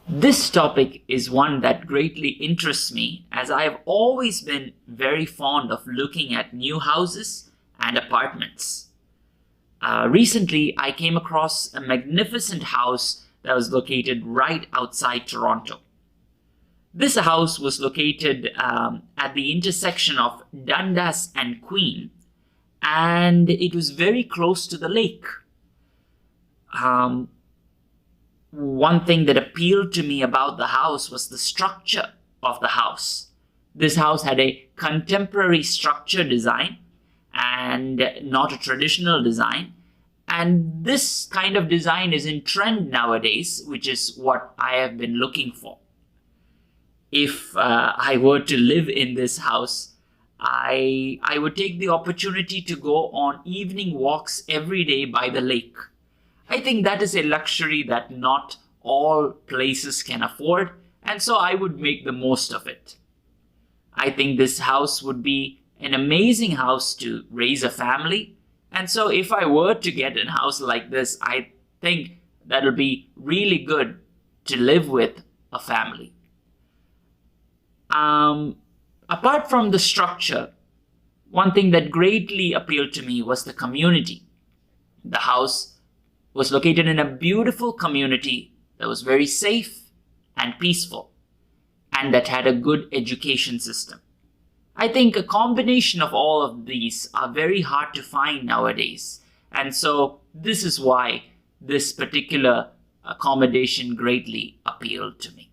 This topic is one that greatly interests me as I have always been very fond of looking at new houses and apartments. Recently, I came across a magnificent house that was located right outside Toronto. This house was located at the intersection of Dundas and Queen, and it was very close to the lake. One thing that appealed to me about the house was the structure of the house. This house had a contemporary structure design and not a traditional design. And this kind of design is in trend nowadays, which is what I have been looking for. If I were to live in this house, I would take the opportunity to go on evening walks every day by the lake. I think that is a luxury that not all places can afford, and so I would make the most of it. I think this house would be an amazing house to raise a family, and so if I were to get a house like this, I think that would be really good to live with a family. Apart from the structure, one thing that greatly appealed to me was the community. The house was located in a beautiful community that was very safe and peaceful, and that had a good education system. I think a combination of all of these are very hard to find nowadays, and so this is why this particular accommodation greatly appealed to me.